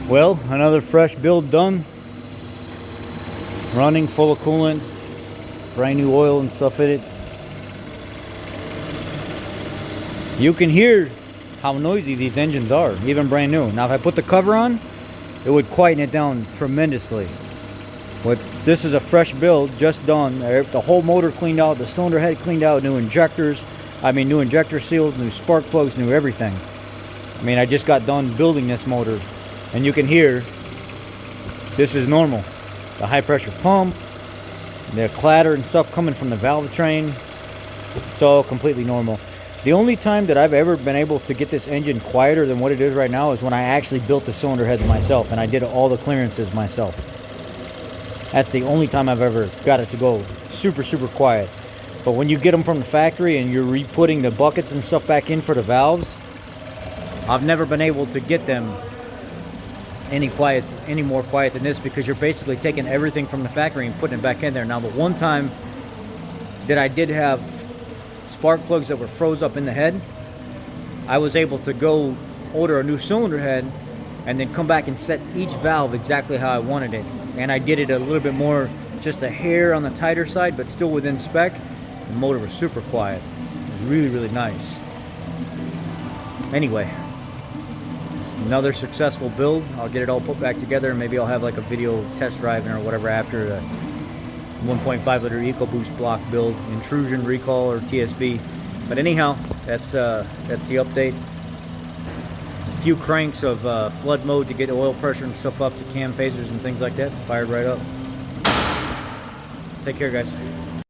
Well, another fresh build done. Running full of coolant, brand new oil and stuff in it. You can hear how noisy these engines are, even brand new. Now if I put the cover on, it would quieten it down tremendously. But this is a fresh build, just done. The whole motor cleaned out, the cylinder head cleaned out, new injectors, new injector seals, new spark plugs, new everything. I just got done building this motor, and you can hear this is normal. The high pressure pump, the clatter and stuff coming from the valve train, it's all completely normal. The only time that I've ever been able to get this engine quieter than what it is right now is when I actually built the cylinder heads myself and I did all the clearances myself. That's the only time I've ever got it to go super quiet. But when you get them from the factory and you're re-putting the buckets and stuff back in for the valves, I've never been able to get them any more quiet than this, because you're basically taking everything from the factory and putting it back in there. Now, the one time that I did have spark plugs that were froze up in the head, I was able to go order a new cylinder head and then come back and set each valve exactly how I wanted it. And I did it a little bit more, just a hair on the tighter side, but still within spec. The motor was super quiet. It was really nice. Anyway, another successful build. I'll get it all put back together, and maybe I'll have like a video test driving or whatever after the 1.5 liter Ecoboost block build, Intrusion, recall, or TSB. But anyhow, that's the update. A few cranks of flood mode to get oil pressure and stuff up to cam phasers and things like that. Fired right up. Take care, guys.